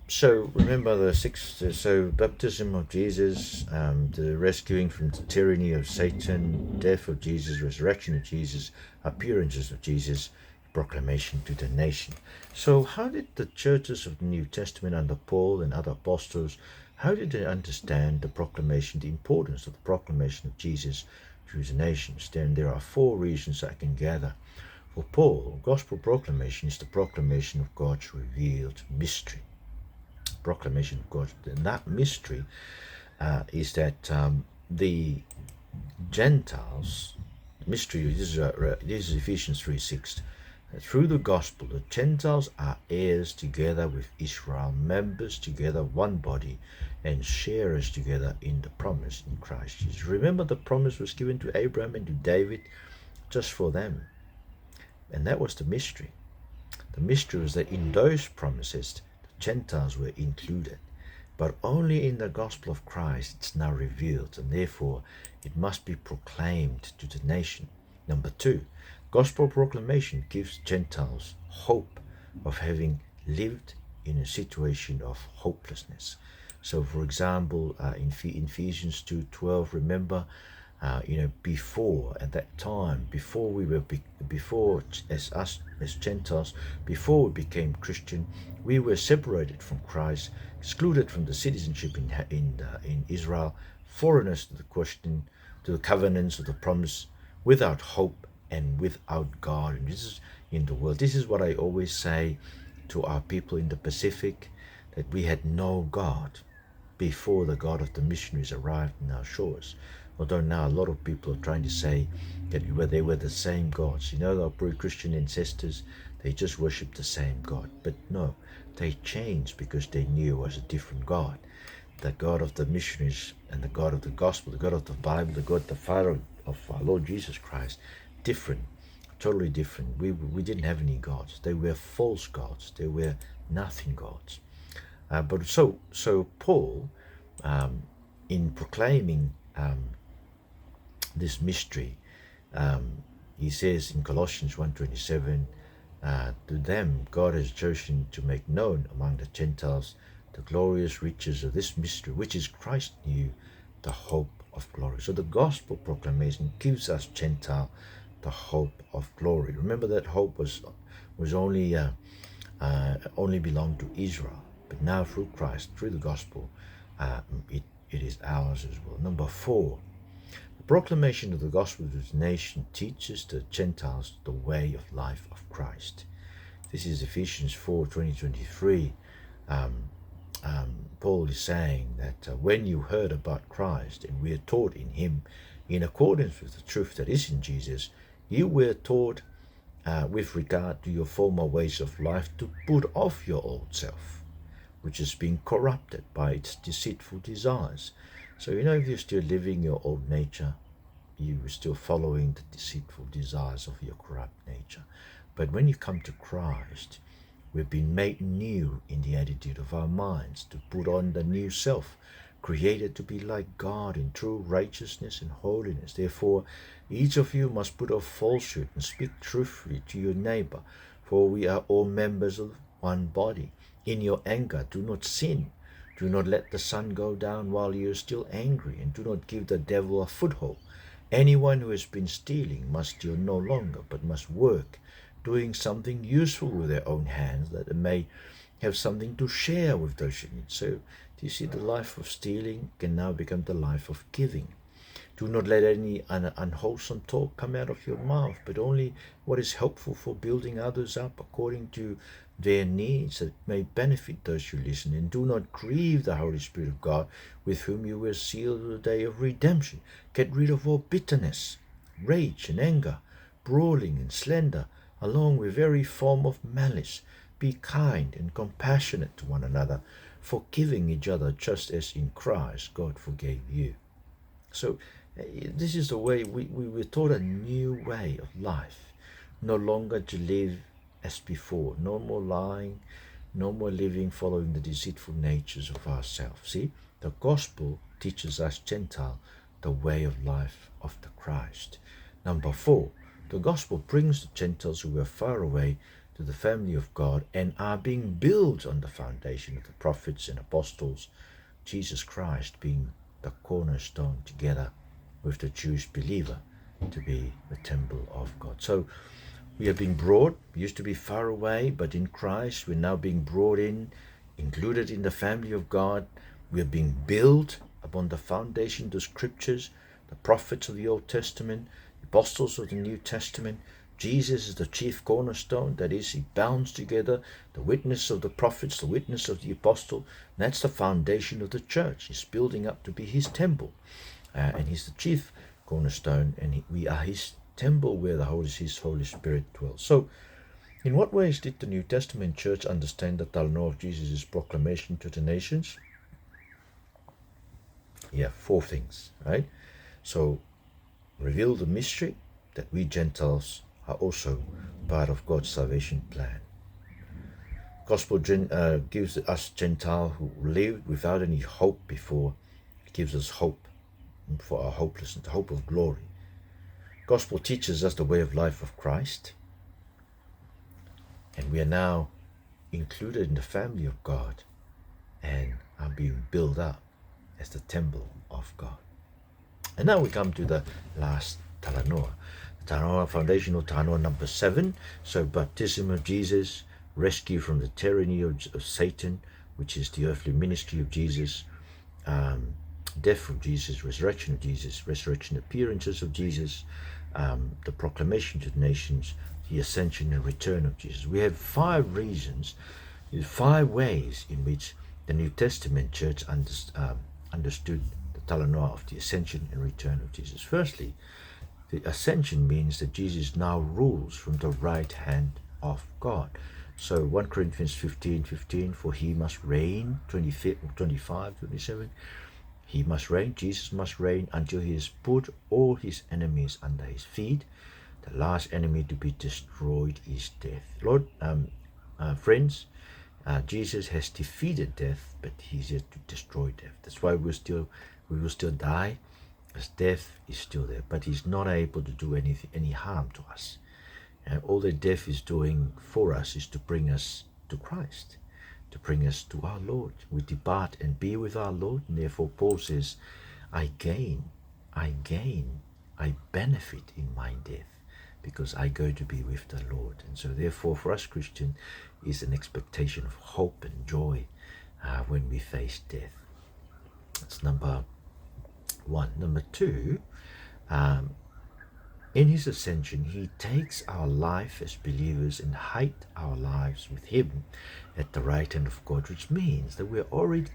So remember the sixth, so baptism of Jesus, the rescuing from the tyranny of Satan, death of Jesus, resurrection of Jesus, appearances of Jesus, proclamation to the nation. So how did the churches of the New Testament under Paul and other apostles, how did they understand the proclamation, the importance of the proclamation of Jesus to the nations? Then there are 4 reasons I can gather. For Paul, gospel proclamation is the proclamation of God's revealed mystery. Proclamation of God. And that mystery is that the Gentiles, mystery, this is Ephesians 3:6. Through the gospel, the Gentiles are heirs together with Israel, members together, one body, and sharers together in the promise in Christ Jesus. Remember, the promise was given to Abraham and to David just for them. And that was the mystery. The mystery was that in those promises, the Gentiles were included. But only in the gospel of Christ it's now revealed, and therefore it must be proclaimed to the nation. Number 2, gospel proclamation gives Gentiles hope of having lived in a situation of hopelessness. So, for example, in Ephesians 2:12, remember, before, at that time, before as Gentiles, before we became Christian, we were separated from Christ, excluded from the citizenship in Israel, foreigners to the covenants of the promise, without hope and without God. And this is in the world. This is what I always say to our people in the Pacific, that we had no God before the God of the missionaries arrived in our shores. Although now a lot of people are trying to say that they were the same gods. Our pre-Christian ancestors, they just worshipped the same God. But no, they changed because they knew it was a different God. The God of the missionaries and the God of the gospel, the God of the Bible, the God, the Father of our Lord Jesus Christ, different, totally different. We didn't have any gods. They were false gods. They were nothing gods. But so Paul, in proclaiming this mystery, he says in Colossians 1:27, to them God has chosen to make known among the Gentiles the glorious riches of this mystery, which is Christ in you, the hope of glory. So the gospel proclamation gives us Gentile the hope of glory. Remember that hope was only belonged to Israel, but now through Christ, through the gospel, it is ours as well. Number 4, the proclamation of the gospel to the nation teaches the Gentiles the way of life of Christ. This is Ephesians 4:20-23. Paul is saying that when you heard about Christ and were taught in him in accordance with the truth that is in Jesus, you were taught with regard to your former ways of life to put off your old self, which is being corrupted by its deceitful desires. So, if you're still living your old nature, you're still following the deceitful desires of your corrupt nature. But when you come to Christ, we've been made new in the attitude of our minds to put on the new self, created to be like God in true righteousness and holiness. Therefore, each of you must put off falsehood and speak truthfully to your neighbor, for we are all members of one body. In your anger, do not sin. Do not let the sun go down while you are still angry, and do not give the devil a foothold. Anyone who has been stealing must steal no longer, but must work, doing something useful with their own hands, that they may have something to share with those who need. So, do you see, the life of stealing can now become the life of giving. Do not let any unwholesome talk come out of your mouth, but only what is helpful for building others up according to their needs, that may benefit those who listen. And do not grieve the Holy Spirit of God, with whom you were sealed in the day of redemption. Get rid of all bitterness, rage and anger, brawling and slander, along with every form of malice. Be kind and compassionate to one another, forgiving each other, just as in Christ God forgave you. So this is the way we were taught, a new way of life, no longer to live as before, no more lying, no more living following the deceitful natures of ourselves. See, the gospel teaches us Gentile the way of life of the Christ. Number 4, the gospel brings the Gentiles who were far away to the family of God and are being built on the foundation of the prophets and apostles, Jesus Christ being the cornerstone, together with the Jewish believer, to be the temple of God. So we are being brought. We used to be far away, but in Christ we're now being brought in, included in the family of God. We are being built upon the foundation of the scriptures, the prophets of the Old Testament, the apostles of the New Testament. Jesus is the chief cornerstone. That is, he bounds together the witness of the prophets, the witness of the apostle. And that's the foundation of the church. He's building up to be his temple. And he's the chief cornerstone, and we are his temple where his Holy Spirit dwells. So, in what ways did the New Testament church understand the talanoa of Jesus' proclamation to the nations? Yeah, 4 things, right? So, reveal the mystery that we Gentiles are also part of God's salvation plan. Gospel gives us Gentile who lived without any hope before. It gives us hope for our hopelessness, the hope of glory. Gospel teaches us the way of life of Christ, and we are now included in the family of God and are being built up as the temple of God. And now we come to the last talanoa, the talanoa, foundational talanoa number 7. So baptism of Jesus, rescue from the tyranny of Satan, which is the earthly ministry of Jesus, death of Jesus, resurrection appearances of Jesus, the proclamation to the nations, the ascension and return of Jesus. We have 5 reasons, 5 ways in which the New Testament church understood the talanoa of the ascension and return of Jesus. Firstly, the ascension means that Jesus now rules from the right hand of God. So 1 Corinthians 15:15, for he must reign, 25, 27. He must reign, Jesus must reign until he has put all his enemies under his feet. The last enemy to be destroyed is death. Lord, friends, Jesus has defeated death, but he's yet to destroy death. That's why we will still die, as death is still there, but he's not able to do any harm to us. And all that death is doing for us is to bring us to Christ, to bring us to our Lord. We depart and be with our Lord, and therefore Paul says, I benefit in my death, because I go to be with the Lord. And so therefore for us Christian is an expectation of hope and joy when we face death. That's number 1. Number 2, in his ascension, he takes our life as believers and hide our lives with him at the right hand of God, which means that we're already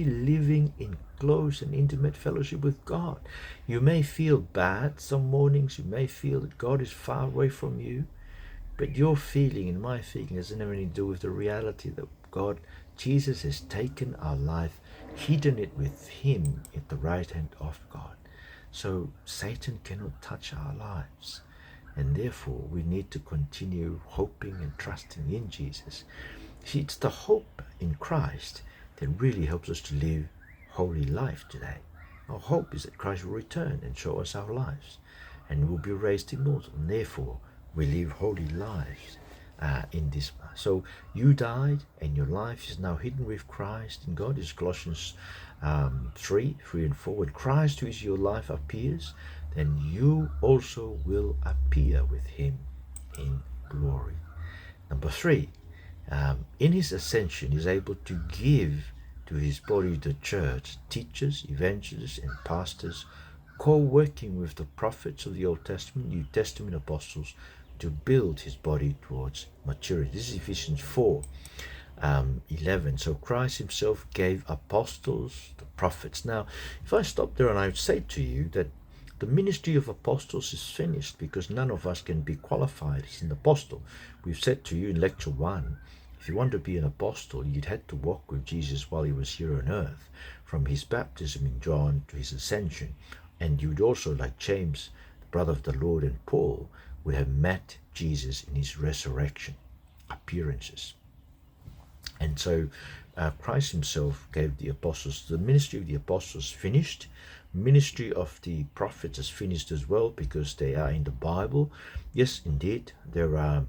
living in close and intimate fellowship with God. You may feel bad some mornings, you may feel that God is far away from you, but your feeling and my feeling doesn't have anything to do with the reality that Jesus has taken our life, hidden it with him at the right hand of God. So Satan cannot touch our lives, and therefore we need to continue hoping and trusting in Jesus. See, it's the hope in Christ that really helps us to live holy life today. Our hope is that Christ will return and show us our lives, and we'll be raised immortal, and therefore we live holy lives in this life. So you died, and your life is now hidden with Christ in God. Is Colossians 3 and 4. When Christ, who is your life, appears, then you also will appear with him in glory. Number 3, in his ascension, he's able to give to his body, the church, teachers, evangelists, and pastors co-working with the prophets of the Old Testament, New Testament apostles, to build his body towards maturity. This is Ephesians 4, 11. So Christ himself gave apostles, the prophets. Now, if I stop there and I would say to you that the ministry of apostles is finished because none of us can be qualified as an apostle. We've said to you in lecture 1, if you want to be an apostle, you'd had to walk with Jesus while he was here on earth, from his baptism in John to his ascension. And you'd also, like James, the brother of the Lord, and Paul, would have met Jesus in his resurrection appearances. And so Christ himself gave the apostles, the ministry of the apostles finished. Ministry of the prophets is finished as well because they are in the Bible. Yes, indeed, there are,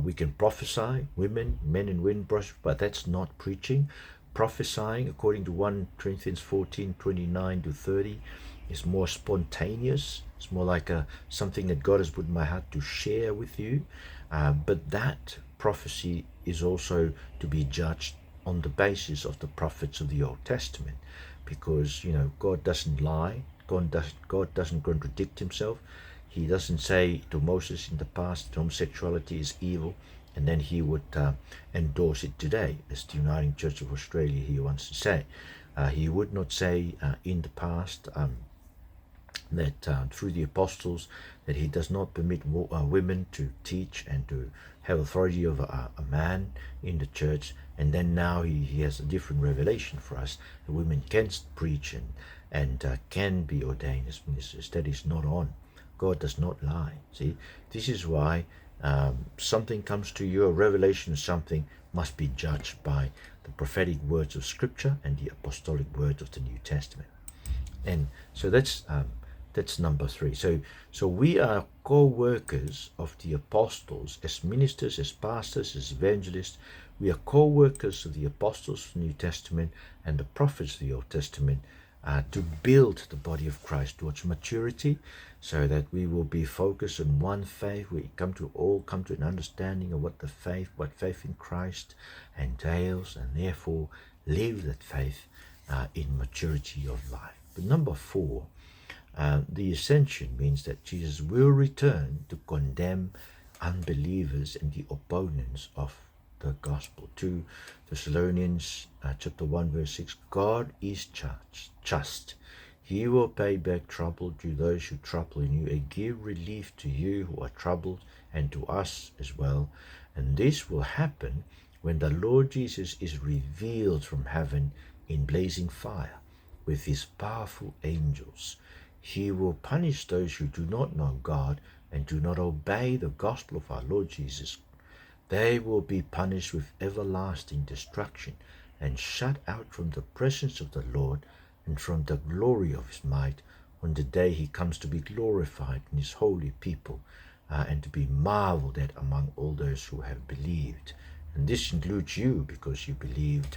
we can prophesy, women, men and women, but that's not preaching. Prophesying, according to 1 Corinthians 14, 29 to 30, is more spontaneous. It's more like something that God has put in my heart to share with you. But that prophecy is also to be judged on the basis of the prophets of the Old Testament, because God doesn't lie. God doesn't contradict himself. He doesn't say to Moses in the past homosexuality is evil, and then he would endorse it today, as the Uniting Church of Australia he wants to say. He would not say in the past that through the apostles that he does not permit women to teach and to have authority over a man in the church, and then now he has a different revelation for us that women can preach and can be ordained as ministers. That is not on. God does not lie. See, this is why something comes to you, a revelation of something must be judged by the prophetic words of Scripture and the apostolic words of the New Testament. And so that's number 3. So we are co-workers of the apostles as ministers, as pastors, as evangelists. We are co-workers of the apostles of the New Testament and the prophets of the Old Testament to build the body of Christ towards maturity, so that we will be focused on one faith. We come to an understanding of what faith in Christ entails, and therefore live that faith in maturity of life. But number 4, the ascension means that Jesus will return to condemn unbelievers and the opponents of the gospel. 2 Thessalonians chapter 1 verse 6, God is just. He will pay back trouble to those who trouble you and give relief to you who are troubled, and to us as well. And this will happen when the Lord Jesus is revealed from heaven in blazing fire with his powerful angels. He will punish those who do not know God and do not obey the gospel of our Lord Jesus. They will be punished with everlasting destruction and shut out from the presence of the Lord and from the glory of his might on the day he comes to be glorified in his holy people and to be marveled at among all those who have believed. And this includes you, because you believed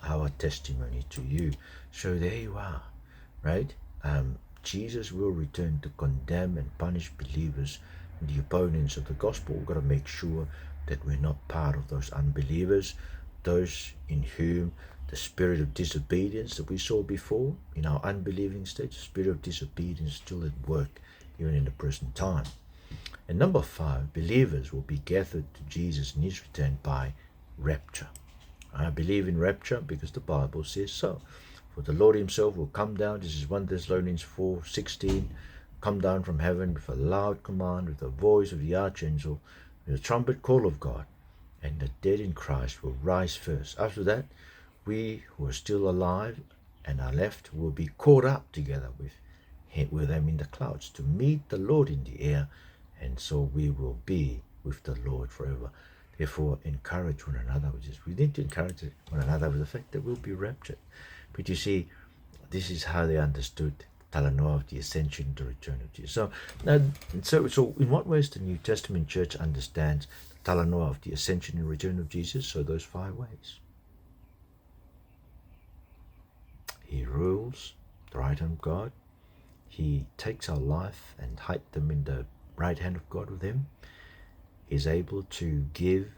our testimony to you. So there you are, right? Jesus will return to condemn and punish believers and the opponents of the gospel. We've got to make sure that we're not part of those unbelievers, those in whom the spirit of disobedience that we saw before in our unbelieving state, the spirit of disobedience still at work even in the present time. And number 5, believers will be gathered to Jesus in his return by rapture. I believe in rapture because the Bible says so. For the Lord himself will come down, this is 1 Thessalonians 4:16, come down from heaven with a loud command, with the voice of the archangel, with the trumpet call of God, and the dead in Christ will rise first. After that, we who are still alive and are left will be caught up together with them in the clouds to meet the Lord in the air, and so we will be with the Lord forever. Therefore, encourage one another with this. We need to encourage one another with the fact that we'll be raptured. But you see, this is how they understood talanoa of the ascension, the return of Jesus. So in what ways the New Testament church understands the talanoa of the ascension and return of Jesus? So those 5 ways. He rules the right hand of God. He takes our life and hide them in the right hand of God with him. He's able to give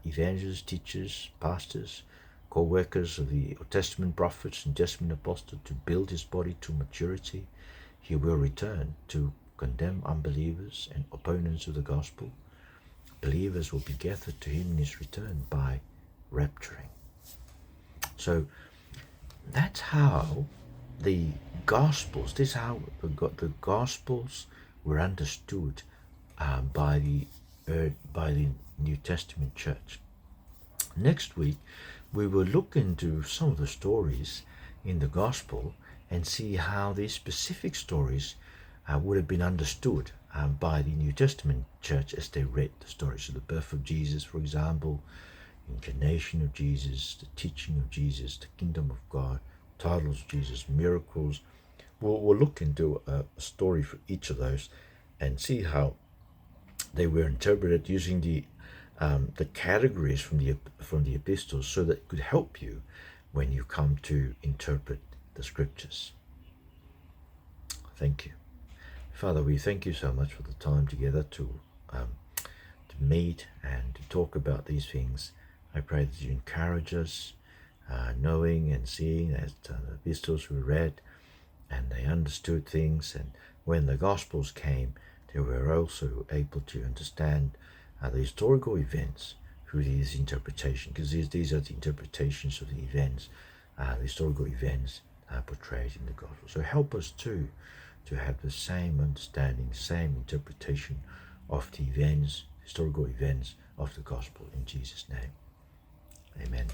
evangelists, teachers, pastors, co-workers of the Old Testament prophets and Testament apostles to build his body to maturity. he will return to condemn unbelievers and opponents of the gospel. Believers will be gathered to him in his return by rapturing. So that's how the Gospels, this is how the Gospels were understood by the New Testament church. Next week, we will look into some of the stories in the Gospel and see how these specific stories would have been understood by the New Testament church as they read the stories of the birth of Jesus, for example, incarnation of Jesus, the teaching of Jesus, the kingdom of God, titles of Jesus, miracles. We'll look into a story for each of those and see how they were interpreted using the categories from the epistles, so that it could help you when you come to interpret the scriptures. Thank you. Father, we thank you so much for the time together to meet and to talk about these things. I pray that you encourage us, knowing and seeing that the epistles were read and they understood things, and when the Gospels came, they were also able to understand the historical events through these interpretations, because these are the interpretations of the events, the historical events portrayed in the Gospel. So help us too to have the same understanding, same interpretation of the events, historical events of the Gospel, in Jesus' name. Amen.